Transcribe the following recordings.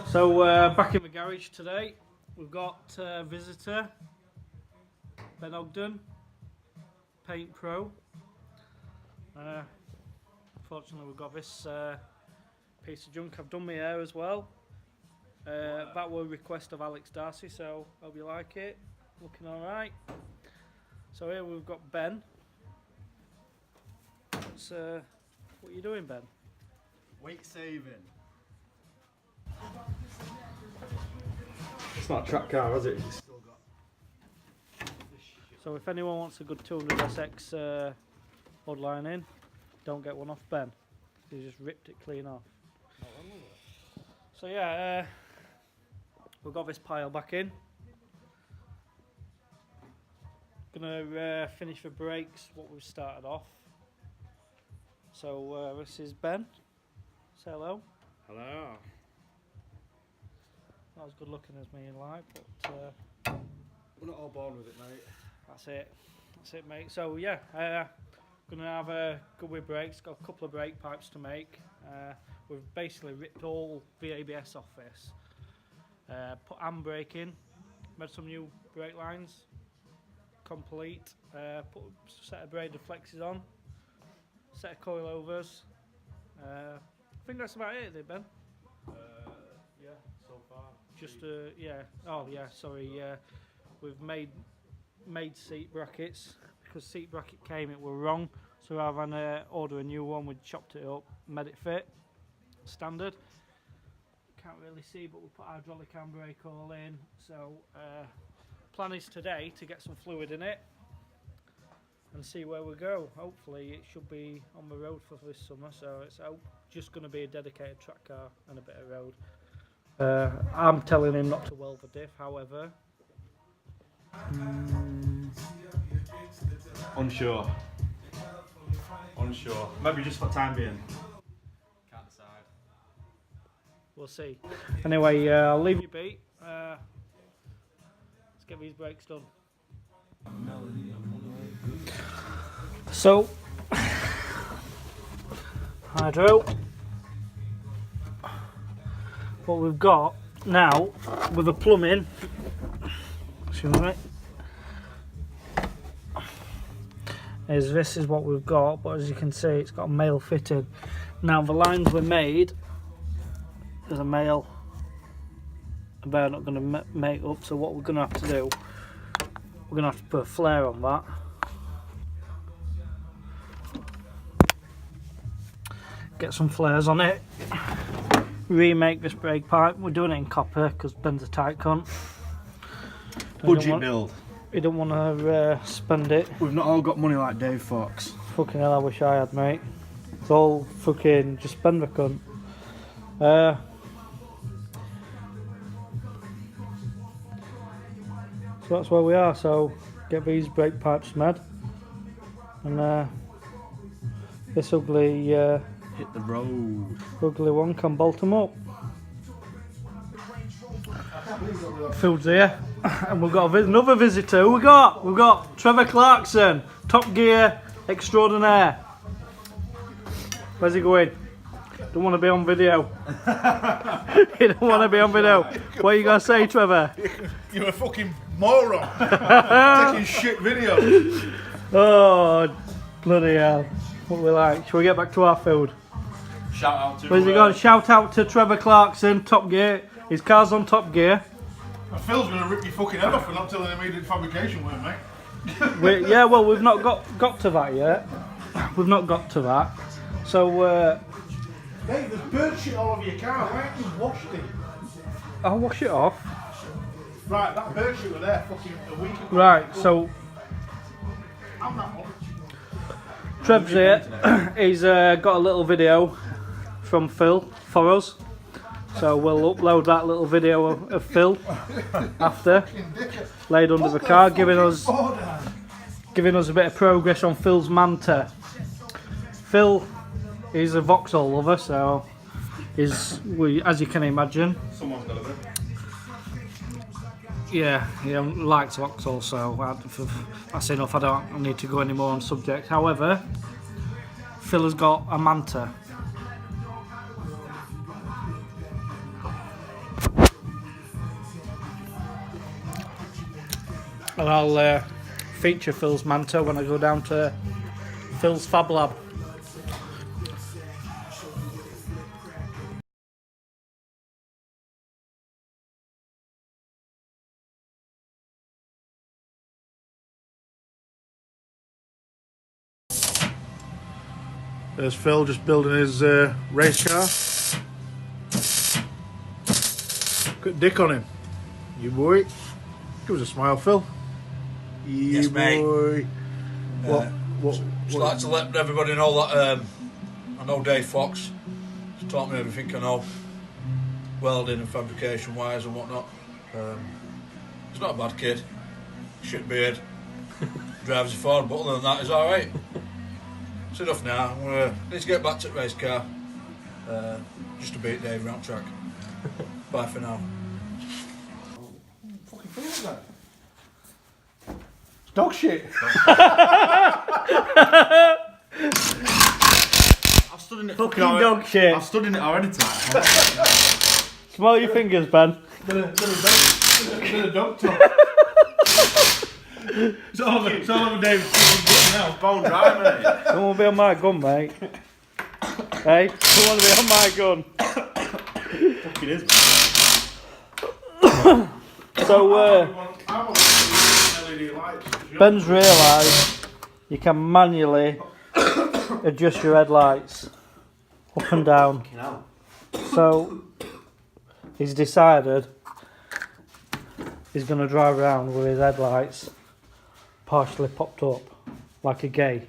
So back in the garage today, we've got visitor Ben Ogden, Paint Pro. Unfortunately, we've got this piece of junk. I've done my hair as well. That was a request of Alex Darcy, so hope you like it. Looking all right. So here we've got Ben. What are you doing, Ben? Weight saving. It's not a track car, has it? It's still got. So if anyone wants a good 200SX mud lining, don't get one off Ben. He just ripped it clean off. So yeah, we've got this pile back in. Gonna finish the brakes, what we've started off. So this is Ben. Say hello. Hello. Not as good looking as me in life, but We're not all born with it, mate. that's it. That's it, mate. So yeah, gonna have a good with brakes. Got a couple of brake pipes to make. We've basically ripped all the ABS off this. Put handbrake in. Made some new brake lines. Complete. Put a set of braided flexes on. Set of coilovers. I think that's about it, Ben. Yeah, so far. Just yeah. Oh yeah. Sorry. We've made seat brackets because seat bracket came. It were wrong. So rather than order a new one, we chopped it up, made it fit. Standard. Can't really see, but we put hydraulic handbrake all in. So plan is today to get some fluid in it and see where we go. Hopefully it should be on the road for this summer, so it's just going to be a dedicated track car and a bit of road. I'm telling him not to weld the diff, however. Unsure. Maybe just for time being. Can't decide. We'll see. Anyway, I'll leave you be. Let's get these brakes done. So, hydro. What we've got now with the plumbing, this is what we've got, but as you can see, it's got a male fitting. Now the lines were made. There's a male. They're not going to make up. So what we're going to have to do, we're going to have to put a flare on that. Get some flares on it. Remake this brake pipe. We're doing it in copper because Ben's a tight cunt. Budget build. You don't want to spend it. We've not all got money like Dave Fox. Fucking hell, I wish I had, mate. It's all fucking just spend the cunt. So that's where we are. So get these brake pipes made, and this ugly Hit the road. ugly one can bolt them up. Phil's here, and we've got another visitor. Who we got? We've got Trevor Clarkson, Top Gear extraordinaire. Where's he going? Don't want to be on video. You don't want to be on video. What are you going to say, Trevor? You're a fucking moron. Taking shit videos. Oh, bloody hell. What we like. Shall we get back to our food? Shout out to. Where's he gone? Shout out to Trevor Clarkson, Top Gear. His car's on Top Gear. And Phil's going to rip your fucking head off for not telling him he did fabrication work, mate. Yeah, well, we've not got to that yet. We've not got to that. So, Hey, there's bird shit all over your car. Why haven't you washed it? I'll wash it off. Right, that bird shit was there fucking a week ago. Right, so I'm not one. Trev's here. He's got a little video from Phil for us. So we'll upload that little video of Phil after, laid under the car, giving us a bit of progress on Phil's manta. Phil is a Vauxhall lover, so as you can imagine. Someone's got a bit. Yeah, he likes Vauxhall, so that's enough. I don't need to go any more on subject. However, Phil has got a manta. and I'll feature Phil's manta when I go down to Phil's Fab Lab. There's Phil just building his race car. Got Dick on him. You boy. Give us a smile, Phil. Yes, mate. Boy. Just like to let everybody know that I know Dave Fox. He's taught me everything I know, welding and fabrication wise and whatnot. He's not a bad kid. Shit beard. Drives a Ford, but other than that, he's alright. It's enough now. Need to get back to the race car. Just to beat Dave round track. Bye for now. Fucking feels that. It's dog shit. I've stood in it. Fucking dog shit. I've stood in it already tonight. Smell your fingers, Ben. Bit of dog talk. It's all over Dave's fucking gun now. Bone dry, mate. Don't want to be on my gun, mate. Hey, don't want to be on my gun. Fucking is, So, LED lights. Ben's realised you can manually adjust your headlights up and down. So, he's decided he's going to drive around with his headlights partially popped up, like a gay.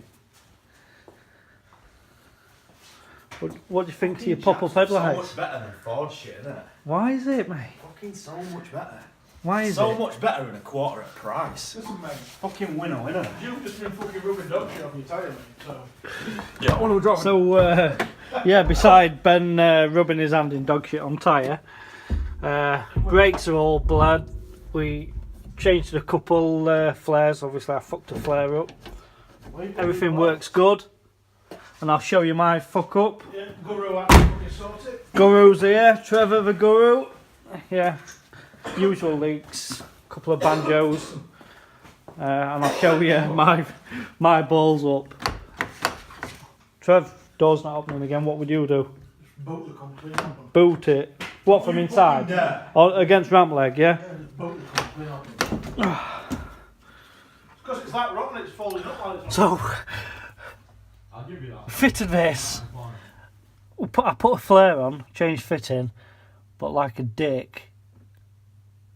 What do you think to your pop-up headlights? So much better than Ford shit, isn't it? Why is it, mate? Fucking so much better. Why is so it? much better than a quarter at price. Listen, mate. Fucking winner, innit? You've just been fucking rubbing dog shit off your tyre, mate. So. Yeah, I want to drive. So, yeah, beside Ben rubbing his hand in dog shit on tyre, brakes are all bled. We changed a couple flares. Obviously, I fucked a flare up. Everything works good. And I'll show you my fuck up. Yeah, Guru fucking sorted. Guru's here, Trevor the Guru. Yeah, usual leaks, couple of banjos. And I'll show you my balls up. Trev, door's not opening again, what would you do? Boot the complete up. Boot it. What, from inside? Or against ramp leg, yeah? Just boot the complete up. Because it's that rotten, it's falling up like it's So, I'll give you that. fitted this. I put a flare on, changed fitting, but like a dick,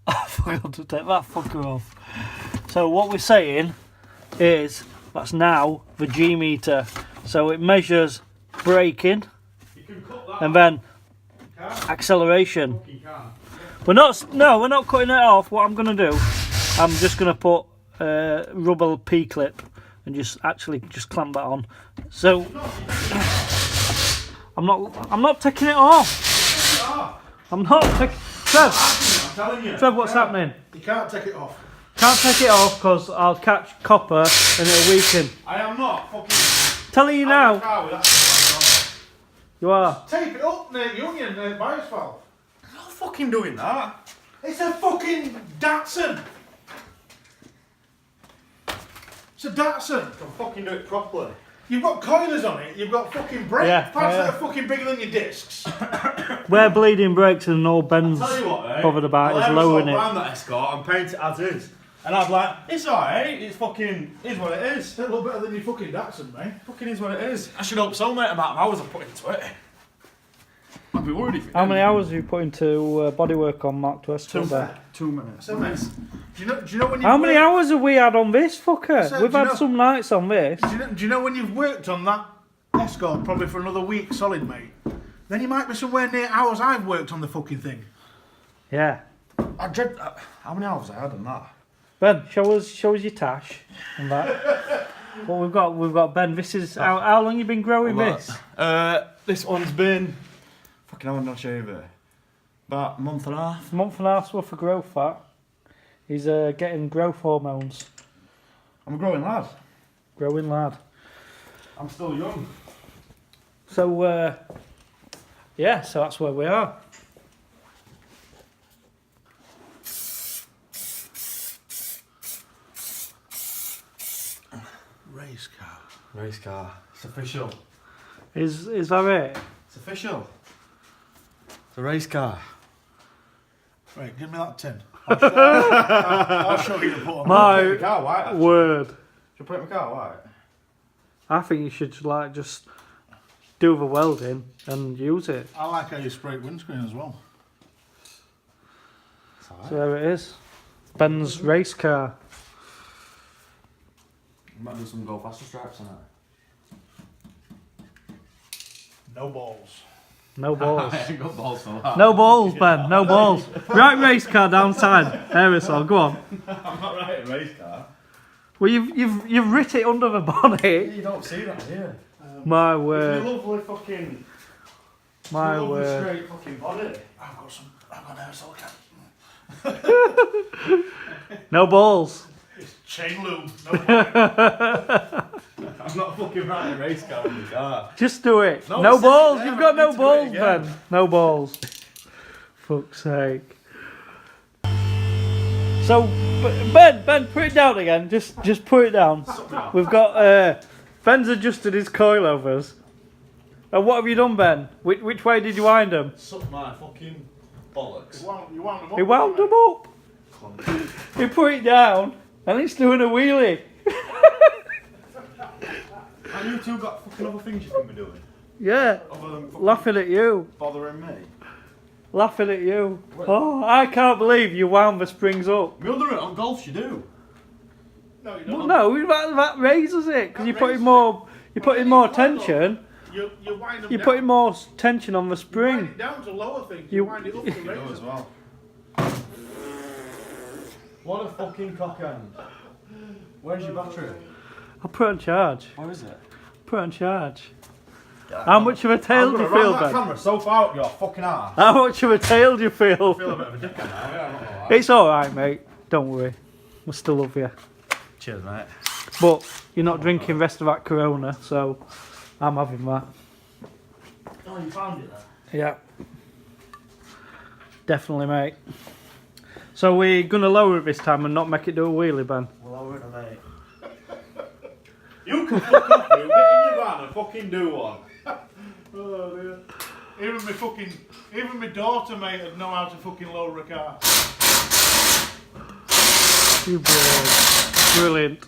I forgot to take that fucker off. So what we're saying is, that's now the G meter. So it measures braking and then acceleration. We're not cutting it off. What I'm going to do, I'm just going to put a rubber P-clip and just clamp that on. So I'm not taking it off. I'm not taking. Trev, I'm telling you. Trev, what's happening? You can't take it off. Can't take it off because I'll catch copper and it'll weaken. I am not fucking. Telling you now. Car with that. You are. Tape it up, Nate Union, bias valve. I'm not fucking doing that. It's a fucking Datsun. It's a Datsun. Can fucking do it properly. You've got coilers on it. You've got fucking brake pads that are fucking bigger than your discs. Where bleeding brakes and no Ben's Tell you what, eh? bothered about is lowering it. I'm that Escort and paint it as is. And I'm like, it's alright, it's fucking, is what it is. It's a little better than your fucking Datsun, mate. Fucking is what it is. I should hope so, mate, amount of hours I put into it. I'd be worried if it How many hours have you put into bodywork on Mark to Escort? 2 minutes. So, mate, do you know when you How many hours have we had on this fucker? So, We've do you had know- some nights on this. Do you know when you've worked on that Escort probably for another week solid, mate? Then you might be somewhere near hours I've worked on the fucking thing. Yeah. I dread, how many hours I had on that? Ben, show us your tash and that. Well, we've got Ben. This is how long you been growing this? This one's been, fucking how long did I shave it? About a month and a half. A month and a half's worth of growth fat. He's getting growth hormones. I'm a growing lad. Growing lad. I'm still young. So, yeah, so that's where we are. Race car. Race car. It's official. Is that it? It's official. It's a race car. Right, give me that tin. I'll show you the button. My car white, actually. word. Should I put it in my car white? I think you should like just do the welding and use it. I like how you spray windscreen as well. So there it is. Ben's race car. Might do some go faster stripes on it. No balls. No balls. I ain't got balls for that. No balls, Ben. No balls. Right race car downside. Aerosol. Go on. I'm not writing race car. Well, you've writ it under the bonnet. You don't see that here. My It's word. a lovely fucking. My lovely word. straight fucking body. I've got an aerosol can. No balls. It's chain lube. No balls. I'm not fucking writing race car in the car. Just do it. No, No it's balls. there, You've I got need no to do it balls, again. Ben. No balls. Fuck's sake. So, Ben, put it down again. Just put it down. We've got Ben's adjusted his coilovers. And what have you done, Ben? Which way did you wind them? Suck my fucking bollocks. You wound them up. He wound them up. He put it down, and it's doing a wheelie. And you two got fucking other things you can be doing. Yeah, Other than fucking laughing at you. bothering me. Laughing at you. Oh, I can't believe you wound the springs up. Me under it on golfs you do. No, you Well, don't. no, that raises it because you're putting raises more. You're putting more tension. You wind them You're down. putting more tension on the You wind spring. it down to lower things. You- You wind it up to You do raise as them. well. What a fucking cock end. Where's your battery? I'll put it on charge. Where is it? Put it on charge. How much of a tail do you feel, that Ben? camera so far up your fucking ass. How much of a tail do you I feel feel? a bit of a dickhead now, yeah, I'm not gonna lie. It's alright, mate. Don't worry. We still love you. Cheers, mate. But you're not drinking rest of that Corona, so I'm having that. Oh, you found it there? Yeah. Definitely, mate. So we're going to lower it this time and not make it do a wheelie, Ben. Well, I'll it, mate. You can fuck off, you. Get in your van and fucking do one. Oh dear. Even my daughter, mate, would know how to fucking lower a car. You brilliant. Brilliant.